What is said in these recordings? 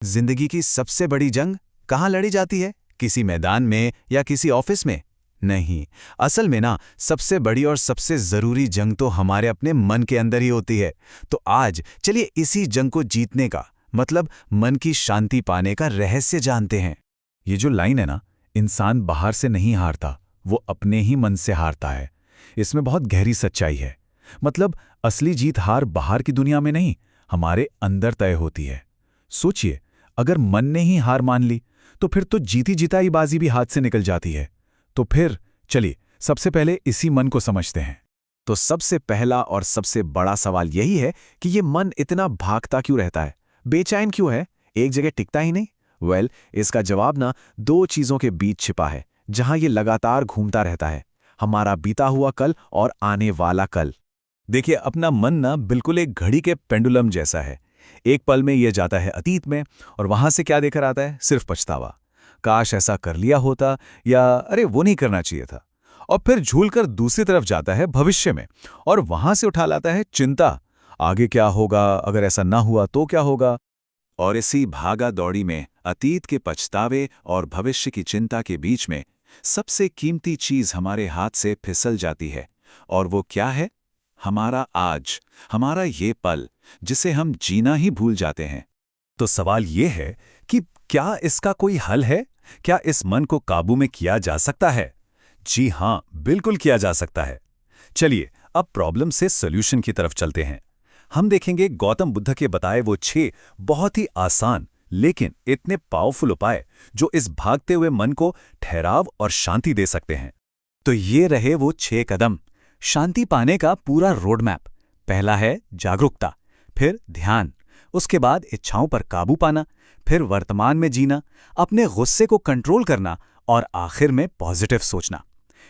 जिंदगी की सबसे बड़ी जंग कहाँ लड़ी जाती है? किसी मैदान में या किसी ऑफिस में? नहीं, असल में ना सबसे बड़ी और सबसे जरूरी जंग तो हमारे अपने मन के अंदर ही होती है। तो आज चलिए इसी जंग को जीतने का मतलब मन की शांति पाने का रहस्य जानते हैं। ये जो लाइन है ना, इंसान बाहर से नहीं हारता, वो अपने ही मन से हारता है। इसमें बहुत गहरी सच्चाई है। मतलब असली जीत हार बाहर की दुनिया में नहीं, हमारे अंदर तय होती है। सोचिए, अगर मन ने ही हार मान ली तो फिर तो जीती जिताई बाजी भी हाथ से निकल जाती है। तो फिर चलिए सबसे पहले इसी मन को समझते हैं। तो सबसे पहला और सबसे बड़ा सवाल यही है कि ये मन इतना भागता क्यों रहता है, बेचैन क्यों है, एक जगह टिकता ही नहीं। इसका जवाब ना दो चीजों के बीच छिपा है, जहां ये लगातार घूमता रहता है। हमारा बीता हुआ कल और आने वाला कल। देखिए, अपना मन ना बिल्कुल एक घड़ी के पेंडुलम जैसा है। एक पल में यह जाता है अतीत में और वहां से क्या देकर आता है? सिर्फ पछतावा। काश ऐसा कर लिया होता, या अरे वो नहीं करना चाहिए था। और फिर झूलकर दूसरी तरफ जाता है भविष्य में और वहां से उठा लाता है चिंता। आगे क्या होगा, अगर ऐसा ना हुआ तो क्या होगा? और इसी भागा दौड़ी में अतीत के पछतावे और भविष्य की चिंता के बीच में सबसे कीमती चीज हमारे हाथ से फिसल जाती है। और वो क्या है? हमारा आज, हमारा ये पल, जिसे हम जीना ही भूल जाते हैं। तो सवाल ये है कि क्या इसका कोई हल है? क्या इस मन को काबू में किया जा सकता है? जी हां, बिल्कुल किया जा सकता है। चलिए अब प्रॉब्लम से सॉल्यूशन की तरफ चलते हैं। हम देखेंगे गौतम बुद्ध के बताए वो 6 बहुत ही आसान लेकिन इतने पावरफुल उपाय जो इस भागते हुए मन को ठहराव और शांति दे सकते हैं। तो ये रहे वो 6 कदम, शांति पाने का पूरा रोड मैप। पहला है जागरूकता, फिर ध्यान, उसके बाद इच्छाओं पर काबू पाना, फिर वर्तमान में जीना, अपने गुस्से को कंट्रोल करना और आखिर में पॉजिटिव सोचना।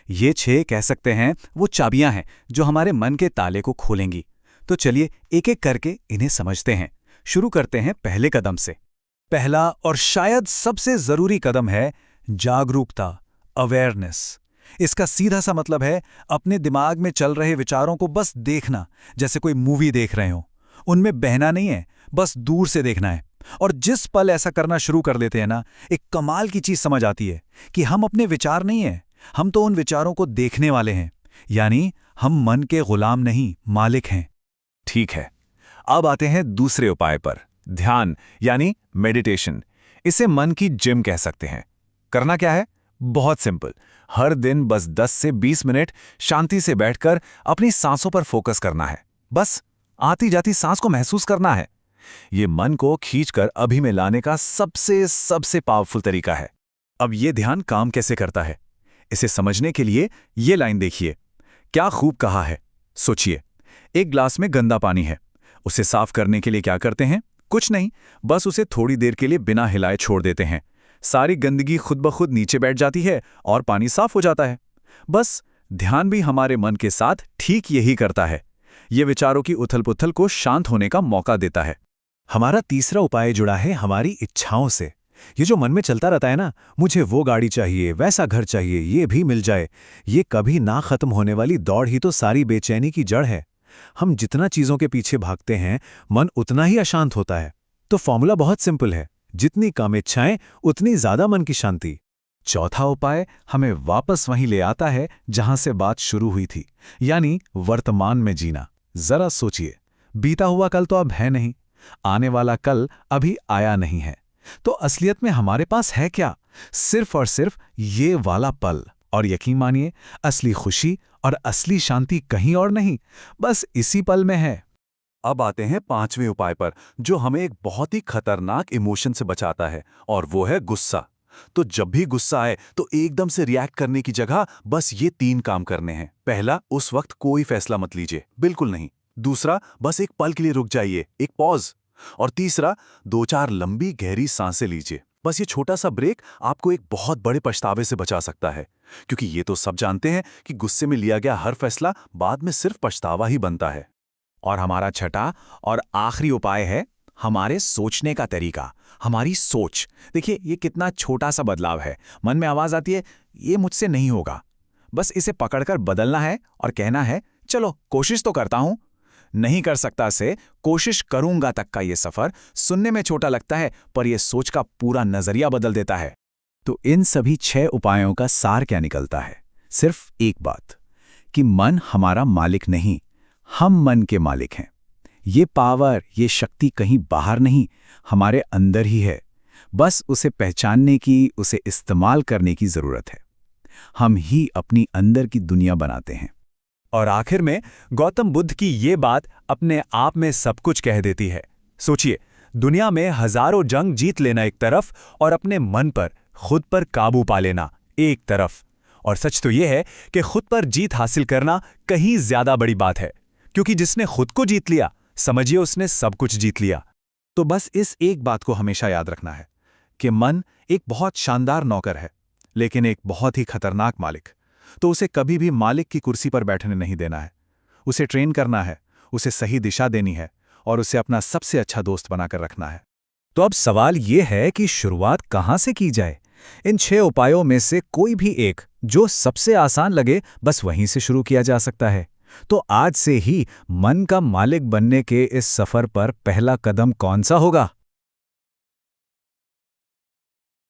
ये 6 कह सकते हैं वो चाबियां हैं जो हमारे मन के ताले को खोलेंगी। तो चलिए एक एक करके इन्हें समझते हैं। शुरू करते हैं पहले कदम से। पहला और शायद सबसे जरूरी कदम है जागरूकता, अवेयरनेस। इसका सीधा सा मतलब है अपने दिमाग में चल रहे विचारों को बस देखना, जैसे कोई मूवी देख रहे हो। उनमें बहना नहीं है, बस दूर से देखना है। और जिस पल ऐसा करना शुरू कर देते हैं ना, एक कमाल की चीज समझ आती है कि हम अपने विचार नहीं हैं, हम तो उन विचारों को देखने वाले हैं। यानी हम मन के गुलाम नहीं, मालिक हैं। ठीक है, अब आते हैं दूसरे उपाय पर, ध्यान यानी मेडिटेशन। इसे मन की जिम कह सकते हैं। करना क्या है? बहुत सिंपल, हर दिन बस 10 से 20 मिनट शांति से बैठकर अपनी सांसों पर फोकस करना है। बस आती जाती सांस को महसूस करना है। ये मन को खींचकर अभी में लाने का सबसे सबसे पावरफुल तरीका है। अब ये ध्यान काम कैसे करता है, इसे समझने के लिए ये लाइन देखिए। क्या खूब कहा है। सोचिए, एक ग्लास में गंदा पानी है, उसे साफ करने के लिए क्या करते हैं? कुछ नहीं, बस उसे थोड़ी देर के लिए बिना हिलाए छोड़ देते हैं। सारी गंदगी खुद ब खुद नीचे बैठ जाती है और पानी साफ हो जाता है। बस ध्यान भी हमारे मन के साथ ठीक यही करता है। ये विचारों की उथल-पुथल को शांत होने का मौका देता है। हमारा तीसरा उपाय जुड़ा है हमारी इच्छाओं से। ये जो मन में चलता रहता है ना, मुझे वो गाड़ी चाहिए, वैसा घर चाहिए, ये भी मिल जाए, ये कभी ना खत्म होने वाली दौड़ ही तो सारी बेचैनी की जड़ है। हम जितना चीजों के पीछे भागते हैं, मन उतना ही अशांत होता है। तो फॉर्मूला बहुत सिंपल है, जितनी कम इच्छाएं उतनी ज्यादा मन की शांति। चौथा उपाय हमें वापस वहीं ले आता है जहां से बात शुरू हुई थी, यानी वर्तमान में जीना। जरा सोचिए, बीता हुआ कल तो अब है नहीं, आने वाला कल अभी आया नहीं है। तो असलियत में हमारे पास है क्या? सिर्फ और सिर्फ ये वाला पल। और यकीन मानिए, असली खुशी और असली शांति कहीं और नहीं, बस इसी पल में है। अब आते हैं 5वें उपाय पर, जो हमें एक बहुत ही खतरनाक इमोशन से बचाता है, और वो है गुस्सा। तो जब भी गुस्सा आए तो एकदम से रिएक्ट करने की जगह बस ये 3 काम करने हैं। पहला, उस वक्त कोई फैसला मत लीजिए, बिल्कुल नहीं। दूसरा, बस एक पल के लिए रुक जाइए, एक पॉज। और तीसरा, 2-4 लंबी गहरी सांसें लीजिए। बस ये छोटा सा ब्रेक आपको एक बहुत बड़े पछतावे से बचा सकता है, क्योंकि ये तो सब जानते हैं कि गुस्से में लिया गया हर फैसला बाद में सिर्फ पछतावा ही बनता है। और हमारा छठा और आखिरी उपाय है हमारे सोचने का तरीका, हमारी सोच। देखिए, ये कितना छोटा सा बदलाव है। मन में आवाज आती है, ये मुझसे नहीं होगा, बस इसे पकड़कर बदलना है और कहना है, चलो कोशिश तो करता हूं। नहीं कर सकता से कोशिश करूंगा तक का ये सफर सुनने में छोटा लगता है, पर यह सोच का पूरा नजरिया बदल देता है। तो इन सभी 6 उपायों का सार क्या निकलता है? सिर्फ एक बात कि मन हमारा मालिक नहीं, हम मन के मालिक हैं। ये पावर, ये शक्ति कहीं बाहर नहीं, हमारे अंदर ही है। बस उसे पहचानने की, उसे इस्तेमाल करने की जरूरत है। हम ही अपनी अंदर की दुनिया बनाते हैं। और आखिर में गौतम बुद्ध की ये बात अपने आप में सब कुछ कह देती है। सोचिए, दुनिया में हजारों जंग जीत लेना एक तरफ और अपने मन पर, खुद पर काबू पा लेना एक तरफ। और सच तो यह है कि खुद पर जीत हासिल करना कहीं ज्यादा बड़ी बात है, क्योंकि जिसने खुद को जीत लिया, समझिए उसने सब कुछ जीत लिया। तो बस इस एक बात को हमेशा याद रखना है कि मन एक बहुत शानदार नौकर है, लेकिन एक बहुत ही खतरनाक मालिक। तो उसे कभी भी मालिक की कुर्सी पर बैठने नहीं देना है। उसे ट्रेन करना है, उसे सही दिशा देनी है और उसे अपना सबसे अच्छा दोस्त बनाकर रखना है। तो अब सवाल ये है कि शुरुआत कहाँ से की जाए? इन 6 उपायों में से कोई भी एक जो सबसे आसान लगे, बस वहीं से शुरू किया जा सकता है। तो आज से ही मन का मालिक बनने के इस सफर पर पहला कदम कौन सा होगा?